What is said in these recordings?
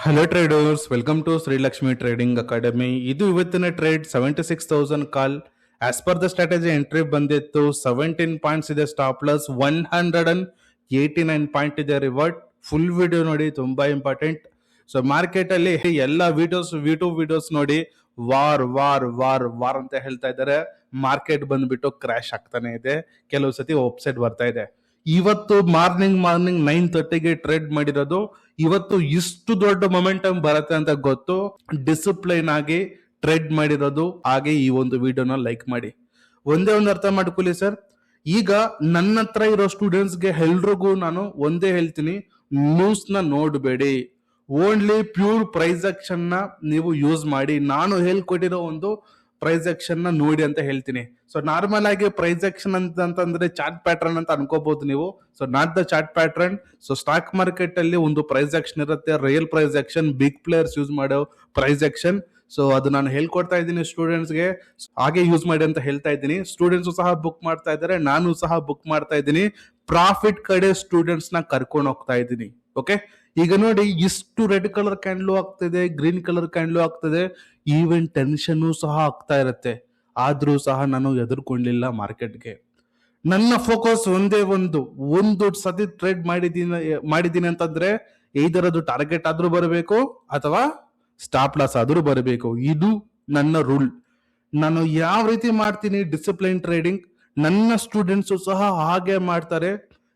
Hello traders, welcome to Srilakshmi trading academy. ಇದು ಇವತ್ತಿನ trade 76,000 call. As per the strategy entry ಬಂದಿತ್ತು 17 points ಇದೆ stop loss, 189 point ಇದೆ reward. Full video ನೋಡಿ, ತುಂಬಾ ಇಂಪಾರ್ಟೆಂಟ್. ಸೊ ಮಾರ್ಕೆಟ್ ಅಲ್ಲಿ ಎಲ್ಲ ವಿಡಿಯೋಸ್ ನೋಡಿ ವಾರ್ ವಾರ್ ವಾರ್ ವಾರ್ ಅಂತ ಹೇಳ್ತಾ ಇದ್ದಾರೆ. ಮಾರ್ಕೆಟ್ ಬಂದ್ಬಿಟ್ಟು ಕ್ರಾಶ್ ಆಗ್ತಾನೆ ಇದೆ, ಕೆಲವು ಸತಿ ಅಪ್ಸೈಡ್ ಬರ್ತಾ ಇದೆ. ಇವತ್ತು ಮಾರ್ನಿಂಗ್ 9:30ಗೆ ಟ್ರೇಡ್ ಮಾಡಿರೋದು. ಇವತ್ತು ಇಷ್ಟು ದೊಡ್ಡ ಮೊಮೆಂಟಮ್ ಬರುತ್ತೆ ಅಂತ ಗೊತ್ತು, ಡಿಸಿಪ್ಲೈನ್ ಆಗಿ ಟ್ರೇಡ್ ಮಾಡಿರೋದು. ಹಾಗೆ ಈ ಒಂದು ವಿಡಿಯೋನ ಲೈಕ್ ಮಾಡಿ. ಒಂದೇ ಒಂದು ಅರ್ಥ ಮಾಡ್ಕೊಳ್ಳಿ ಸರ್, ಈಗ ನನ್ನ ಹತ್ರ ಇರೋ ಸ್ಟೂಡೆಂಟ್ಸ್ಗೆ ಎಲ್ರಿಗೂ ನಾನು ಒಂದೇ ಹೇಳ್ತೀನಿ, ನ್ಯೂಸ್ ನ ನೋಡ್ಬೇಡಿ, ಓನ್ಲಿ ಪ್ಯೂರ್ ಪ್ರೈಸ್ ಆಕ್ಷನ್ ನ ನೀವು ಯೂಸ್ ಮಾಡಿ. ನಾನು ಹೇಳ್ಕೊಟ್ಟಿರೋ ಒಂದು ಪ್ರೈಸ್ ಆಕ್ಷನ್ ನ ನೋಡಿ ಅಂತ ಹೇಳ್ತೀನಿ. ಸೊ ನಾರ್ಮಲ್ ಆಗಿ ಪ್ರೈಸ್ ಆಕ್ಷನ್ ಅಂತಂದ್ರೆ ಚಾರ್ಟ್ ಪ್ಯಾಟರ್ನ್ ಅಂತ ಅನ್ಕೋಬಹುದು ನೀವು. So not the chart pattern. So stock market ಅಲ್ಲಿ ಒಂದು ಪ್ರೈಸ್ ಆಕ್ಷನ್ ಇರುತ್ತೆ, real price action, big players use ಮಾಡೋ ಪ್ರೈಸ್ ಆಕ್ಷನ್. ಸೊ ಅದು ನಾನು ಹೇಳ್ಕೊಡ್ತಾ ಇದ್ದೀನಿ ಸ್ಟೂಡೆಂಟ್ಸ್ಗೆ, ಹಾಗೆ ಯೂಸ್ ಮಾಡಿ ಅಂತ ಹೇಳ್ತಾ ಇದ್ದೀನಿ. ಸ್ಟೂಡೆಂಟ್ಸ್ ಸಹ ಬುಕ್ ಮಾಡ್ತಾ ಇದ್ದಾರೆ, ನಾನು ಸಹ ಬುಕ್ ಮಾಡ್ತಾ ಇದ್ದೀನಿ. ಪ್ರಾಫಿಟ್ ಕಡೆ ಸ್ಟೂಡೆಂಟ್ಸ್ ನ ಕರ್ಕೊಂಡು ಹೋಗ್ತಾ ಇದ್ದೀನಿ. ಓಕೆ, ಈಗ ನೋಡಿ, ಇಷ್ಟು ರೆಡ್ ಕಲರ್ ಕ್ಯಾಂಡ್ಲು ಆಗ್ತಿದೆ, ಗ್ರೀನ್ ಕಲರ್ ಕ್ಯಾಂಡ್ಲು ಆಗ್ತದೆ, ಈವನ್ ಟೆನ್ಷನ್ ಸಹ ಆಗ್ತಾ ಇರುತ್ತೆ. ಆದ್ರೂ ಸಹ ನಾನು ಎದುರ್ಕೊಳ್ಳಿಲ್ಲ ಮಾರ್ಕೆಟ್ಗೆ. ನನ್ನ ಫೋಕಸ್ ಒಂದೇ ಒಂದು ಸತಿ ಟ್ರೇಡ್ ಮಾಡಿದ್ದೀನಿ ಅಂತಂದ್ರೆ ಇದರದು ಟಾರ್ಗೆಟ್ ಆದ್ರೂ ಬರಬೇಕು ಅಥವಾ ಸ್ಟಾಪ್ ಲಾಸ್ ಆದ್ರೂ ಬರಬೇಕು. ಇದು ನನ್ನ ರೂಲ್. ನಾನು ಯಾವ ರೀತಿ ಮಾಡ್ತೀನಿ ಡಿಸಿಪ್ಲೈನ್ ಟ್ರೇಡಿಂಗ್, ನನ್ನ ಸ್ಟೂಡೆಂಟ್ಸ್ ಸಹ ಹಾಗೆ ಮಾಡ್ತಾರೆ.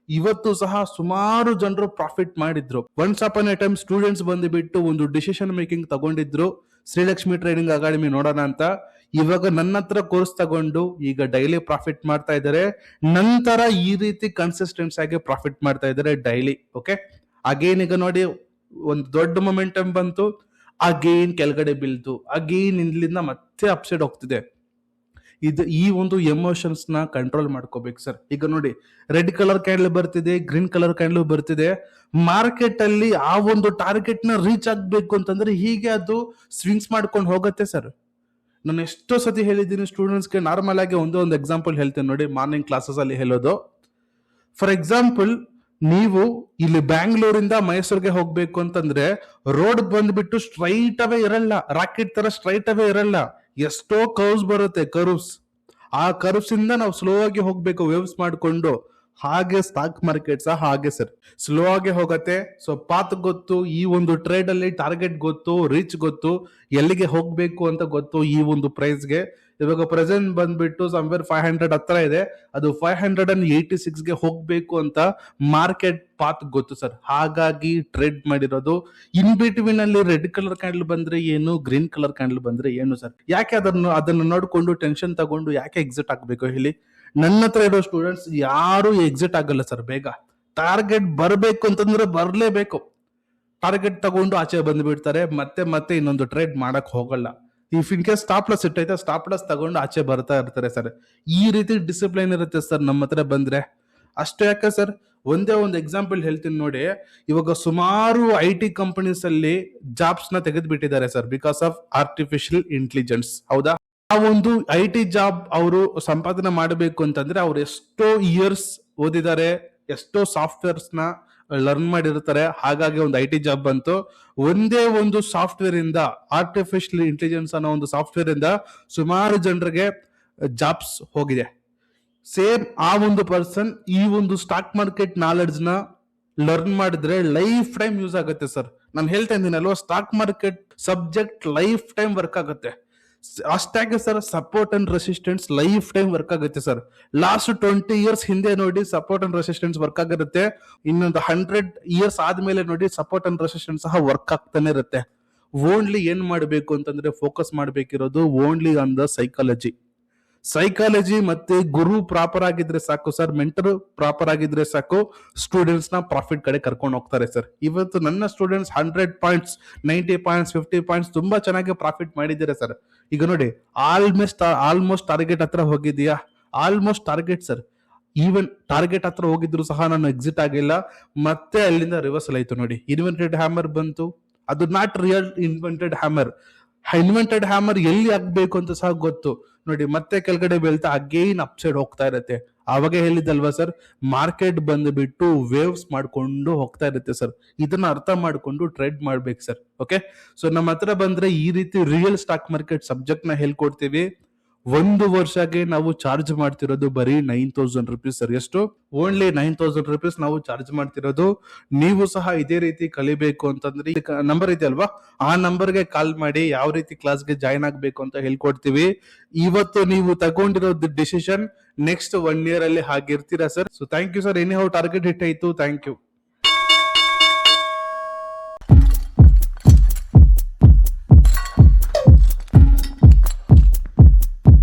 ಇವತ್ತು ಸಹ ಸುಮಾರು ಜನರು ಪ್ರಾಫಿಟ್ ಮಾಡಿದ್ರು. Once upon a time students ಬಂದುಬಿಟ್ಟು ಒಂದು ಡಿಸಿಷನ್ ಮೇಕಿಂಗ್ ತಗೊಂಡಿದ್ರು, ಶ್ರೀಲಕ್ಷ್ಮಿ ಟ್ರೇಡಿಂಗ್ ಅಕಾಡೆಮಿ ನೋಡೋಣ ಅಂತ. ಇವಾಗ ನನ್ನ ಹತ್ರ ಕೋರ್ಸ್ ತಗೊಂಡು ಈಗ ಡೈಲಿ ಪ್ರಾಫಿಟ್ ಮಾಡ್ತಾ ಇದ್ದಾರೆ. ನಂತರ ಈ ರೀತಿ ಕನ್ಸಿಸ್ಟೆನ್ಸ್ ಆಗಿ ಪ್ರಾಫಿಟ್ ಮಾಡ್ತಾ ಇದ್ದಾರೆ ಡೈಲಿ. ಓಕೆ, ಅಗೇನ್ ಈಗ ನೋಡಿ, ಒಂದು ದೊಡ್ಡ ಮೊಮೆಂಟಮ್ ಬಂತು, ಅಗೇನ್ ಕೆಳಗಡೆ ಬೀಳ್ತು, ಅಗೇನ್ ಇಲ್ಲಿಂದ ಮತ್ತೆ ಅಪ್ಸೈಡ್ ಹೋಗ್ತಿದೆ. ಈ ಒಂದು ಎಮೋಷನ್ಸ್ ನ ಕಂಟ್ರೋಲ್ ಮಾಡ್ಕೋಬೇಕು ಸರ್. ಈಗ ನೋಡಿ, ರೆಡ್ ಕಲರ್ ಕ್ಯಾಂಡಲ್ ಬರ್ತಿದೆ, ಗ್ರೀನ್ ಕಲರ್ ಕ್ಯಾಂಡಲ್ ಬರ್ತಿದೆ. ಮಾರ್ಕೆಟ್ ಅಲ್ಲಿ ಆ ಒಂದು ಟಾರ್ಗೆಟ್ ನ ರೀಚ್ ಆಗ್ಬೇಕು ಅಂತಂದ್ರೆ ಹೀಗೆ ಅದು ಸ್ವಿಂಗ್ಸ್ ಮಾಡ್ಕೊಂಡು ಹೋಗುತ್ತೆ ಸರ್. ನಾನು ಎಷ್ಟೋ ಸತಿ ಹೇಳಿದ್ದೀನಿ ಸ್ಟೂಡೆಂಟ್ಸ್ಗೆ. ನಾರ್ಮಲ್ ಆಗಿ ಒಂದು ಎಕ್ಸಾಂಪಲ್ ಹೇಳ್ತೇನೆ ನೋಡಿ, ಮಾರ್ನಿಂಗ್ ಕ್ಲಾಸಸ್ ಅಲ್ಲಿ ಹೇಳೋದು. ಫಾರ್ ಎಕ್ಸಾಂಪಲ್, ನೀವು ಇಲ್ಲಿ ಬ್ಯಾಂಗ್ಳೂರಿಂದ ಮೈಸೂರಿಗೆ ಹೋಗ್ಬೇಕು ಅಂತಂದ್ರೆ ರೋಡ್ ಬಂದ್ಬಿಟ್ಟು ಸ್ಟ್ರೈಟ್ ಅವೇ ಇರಲ್ಲ, ರಾಕೆಟ್ ತರ ಸ್ಟ್ರೈಟ್ ಅವೇ ಇರಲ್ಲ. ಎಷ್ಟೋ ಕರ್ವ್ಸ್ ಬರುತ್ತೆ, ಕರ್ವ್ಸ್. ಆ ಕರ್ವ್ಸ್ ಇಂದ ನಾವು ಸ್ಲೋ ಆಗಿ ಹೋಗ್ಬೇಕು, ವೇವ್ಸ್ ಮಾಡ್ಕೊಂಡು. ಹಾಗೆ ಸ್ಟಾಕ್ ಮಾರ್ಕೆಟ್ ಸಹ ಹಾಗೆ ಸರ್, ಸ್ಲೋ ಆಗಿ ಹೋಗತ್ತೆ. ಸೊ ಪಾತ್ ಗೊತ್ತು, ಈ ಒಂದು ಟ್ರೇಡ್ ಅಲ್ಲಿ ಟಾರ್ಗೆಟ್ ಗೊತ್ತು, ರೀಚ್ ಗೊತ್ತು, ಎಲ್ಲಿಗೆ ಹೋಗ್ಬೇಕು ಅಂತ ಗೊತ್ತು. ಈ ಒಂದು ಪ್ರೈಸ್ಗೆ ಇವಾಗ ಪ್ರೆಸೆಂಟ್ ಬಂದ್ಬಿಟ್ಟು ಸಮ್ವೇರ್ 500 ಹತ್ರ ಇದೆ, ಅದು 586 ಗೆ ಹೋಗ್ಬೇಕು ಅಂತ ಮಾರ್ಕೆಟ್ ಪಾತ್ ಗೊತ್ತು ಸರ್. ಹಾಗಾಗಿ ಟ್ರೇಡ್ ಮಾಡಿರೋದು. ಇನ್ ಬಿಟ್ವೀನ್ ಅಲ್ಲಿ ರೆಡ್ ಕಲರ್ ಕ್ಯಾಂಡಲ್ ಬಂದ್ರೆ ಏನು, ಗ್ರೀನ್ ಕಲರ್ ಕ್ಯಾಂಡಲ್ ಬಂದ್ರೆ ಏನು ಸರ್? ಯಾಕೆ ಅದನ್ನ ನೋಡ್ಕೊಂಡು ಟೆನ್ಷನ್ ತಗೊಂಡು ಯಾಕೆ ಎಕ್ಸಿಟ್ ಆಗ್ಬೇಕು ಹೇಳಿ? ನನ್ನ ಹತ್ರ ಇರೋ ಸ್ಟೂಡೆಂಟ್ಸ್ ಯಾರು ಎಕ್ಸಿಟ್ ಆಗಲ್ಲ ಸರ್. ಬೇಗ ಟಾರ್ಗೆಟ್ ಬರ್ಬೇಕು ಅಂತಂದ್ರೆ ಬರ್ಲೇಬೇಕು. ಟಾರ್ಗೆಟ್ ತಗೊಂಡು ಆಚೆ ಬಂದ್ಬಿಡ್ತಾರೆ, ಮತ್ತೆ ಇನ್ನೊಂದು ಟ್ರೇಡ್ ಮಾಡಕ್ ಹೋಗಲ್ಲ. If in case stop loss ಇಟ್ಟೈತೆ, ಸ್ಟಾಪ್ ಲಾಸ್ ತಗೊಂಡು ಆಚೆ ಬರ್ತಾ ಇರ್ತಾರೆ ಸರ್. ಈ ರೀತಿ ಡಿಸಿಪ್ಲೈನ್ ಇರುತ್ತೆ ಸರ್ ನಮ್ಮ ಹತ್ರ ಬಂದ್ರೆ. ಅಷ್ಟೇ ಯಾಕೆ ಸರ್, ಒಂದೇ ಒಂದು ಎಕ್ಸಾಂಪಲ್ ಹೇಳ್ತೀನಿ ನೋಡಿ. ಇವಾಗ ಸುಮಾರು IT ಕಂಪನೀಸ್ ಅಲ್ಲಿ ಜಾಬ್ಸ್ ನ ತೆಗೆದು ಬಿಟ್ಟಿದ್ದಾರೆ sir, because of artificial intelligence. ಹೌದಾ? ಆ ಒಂದು IT ಜಾಬ್ ಅವರು ಸಂಪಾದನೆ ಮಾಡಬೇಕು ಅಂತಂದ್ರೆ ಅವ್ರು ಎಷ್ಟೋ ಇಯರ್ಸ್ ಓದಿದ್ದಾರೆ, ಎಷ್ಟೋ ಸಾಫ್ಟ್ವೇರ್ಸ್ ನ ಲರ್ನ್ ಮಾಡಿರ್ತಾರೆ. ಹಾಗಾಗಿ ಒಂದು IT ಜಾಬ್ ಬಂತು. ಒಂದೇ ಒಂದು ಸಾಫ್ಟ್ವೇರ್ ಇಂದ, ಆರ್ಟಿಫಿಷಿಯಲ್ ಇಂಟೆಲಿಜೆನ್ಸ್ ಅನ್ನೋ ಒಂದು ಸಾಫ್ಟ್ವೇರ್ ಇಂದ ಸುಮಾರು ಜನರಿಗೆ ಜಾಬ್ಸ್ ಹೋಗಿದೆ. ಸೇಮ್ ಆ ಒಂದು ಪರ್ಸನ್ ಈ ಒಂದು ಸ್ಟಾಕ್ ಮಾರ್ಕೆಟ್ ನಾಲೆಡ್ಜ್ ನ ಲರ್ನ್ ಮಾಡಿದ್ರೆ ಲೈಫ್ ಟೈಮ್ ಯೂಸ್ ಆಗುತ್ತೆ ಸರ್. ನಾನು ಹೇಳ್ತಾ ಇದ್ದೀನಿ ಅಲ್ವಾ, stock market subject lifetime work ಆಗುತ್ತೆ. ಅಷ್ಟಾಗೆ sir, support and resistance lifetime work ಆಗುತ್ತೆ ಸರ್. ಲಾಸ್ಟ್ 20 ಇಯರ್ಸ್ ಹಿಂದೆ ನೋಡಿ ಸಪೋರ್ಟ್ ಅಂಡ್ ರೆಸಿಸ್ಟೆನ್ಸ್ ವರ್ಕ್ ಆಗಿರುತ್ತೆ. ಇನ್ನೊಂದು 100 ಇಯರ್ಸ್ ಆದ್ಮೇಲೆ ನೋಡಿ ಸಪೋರ್ಟ್ ಅಂಡ್ ರೆಸಿಸ್ಟೆನ್ಸ್ ಸಹ ವರ್ಕ್ ಆಗ್ತಾನೆ ಇರುತ್ತೆ. ಓನ್ಲಿ ಏನ್ ಮಾಡ್ಬೇಕು ಅಂತಂದ್ರೆ ಫೋಕಸ್ ಮಾಡ್ಬೇಕಿರೋದು ಓನ್ಲಿ ಆನ್ ದ ಸೈಕಾಲಜಿ ಮತ್ತೆ ಗುರು ಪ್ರಾಪರ್ ಆಗಿದ್ರೆ ಸಾಕು ಸರ್, ಮೆಂಟರ್ ಪ್ರಾಪರ್ ಆಗಿದ್ರೆ ಸಾಕು, ಸ್ಟೂಡೆಂಟ್ಸ್ ನ ಪ್ರಾಫಿಟ್ ಕಡೆ ಕರ್ಕೊಂಡು ಹೋಗ್ತಾರೆ ಸರ್. ಇವತ್ತು ನನ್ನ ಸ್ಟೂಡೆಂಟ್ಸ್ 100 ಪಾಯಿಂಟ್ಸ್, 90 ಪಾಯಿಂಟ್ಸ್, 50 ಪಾಯಿಂಟ್ಸ್ ತುಂಬಾ ಚೆನ್ನಾಗಿ ಪ್ರಾಫಿಟ್ ಮಾಡಿದ್ದಾರೆ ಸರ್. ಈಗ ನೋಡಿ, ಆಲ್ಮೋಸ್ಟ್ ಟಾರ್ಗೆಟ್ ಹತ್ರ ಹೋಗಿದ್ಯಾ, almost target sir. Even target ಹತ್ರ ಹೋಗಿದ್ರು ಸಹ ನಾನು ಎಕ್ಸಿಟ್ ಆಗಿಲ್ಲ, ಮತ್ತೆ ಅಲ್ಲಿಂದ ರಿವರ್ಸಲ್ ಆಯ್ತು ನೋಡಿ. ಇನ್ವೆಂಟೆಡ್ ಹ್ಯಾಮರ್ ಬಂತು, ಅದು not real invented hammer. Invented hammer ಎಲ್ಲಿ ಆಗ್ಬೇಕು ಅಂತ ಸಹ ಗೊತ್ತು. ನೋಡಿ ಮತ್ತೆ ಕೆಳಗಡೆ ಬೀಳ್ತಾ ಅಗೇನ್ ಅಪ್ ಸೈಡ್ ಹೋಗ್ತಾ ಇರುತ್ತೆ. ಆವಾಗ ಹೇಳಿದಲ್ವಾ ಸರ್, ಮಾರ್ಕೆಟ್ ಬಂದ್ಬಿಟ್ಟು ವೇವ್ಸ್ ಮಾಡ್ಕೊಂಡು ಹೋಗ್ತಾ ಇರುತ್ತೆ ಸರ್. ಇದನ್ನ ಅರ್ಥ ಮಾಡ್ಕೊಂಡು ಟ್ರೇಡ್ ಮಾಡ್ಬೇಕು ಸರ್. ಓಕೆ, ಸೊ ನಮ್ಮ ಹತ್ರ ಬಂದ್ರೆ ಈ ರೀತಿ ರಿಯಲ್ ಸ್ಟಾಕ್ ಮಾರ್ಕೆಟ್ ಸಬ್ಜೆಕ್ಟ್ ನ ಹೇಳ್ಕೊಡ್ತೀವಿ. 1 ವರ್ಷಕ್ಕೆ ನಾವು ಚಾರ್ಜ್ ಮಾಡ್ತಿರೋದು ಬರೀ 9,000 ರುಪೀಸ್ ಸರ್. ಎಷ್ಟು? ಓನ್ಲಿ 9,000 ರುಪೀಸ್ ನಾವು ಚಾರ್ಜ್ ಮಾಡ್ತಿರೋದು. ನೀವು ಸಹ ಇದೇ ರೀತಿ ಕಲಿಬೇಕು ಅಂತಂದ್ರೆ ನಂಬರ್ ಇದೆ ಅಲ್ವಾ, ಆ ನಂಬರ್ಗೆ ಕಾಲ್ ಮಾಡಿ ಯಾವ ರೀತಿ ಕ್ಲಾಸ್ಗೆ ಜಾಯ್ನ್ ಆಗ್ಬೇಕು ಅಂತ ಹೇಳ್ಕೊಡ್ತೀವಿ. ಇವತ್ತು ನೀವು ತಗೊಂಡಿರೋದು ಡಿಸಿಷನ್ ನೆಕ್ಸ್ಟ್ 1 year ಅಲ್ಲಿ ಹಾಗಿರ್ತೀರಾ sir. So thank you sir. Anyhow target hit ಆಯ್ತು. Thank you.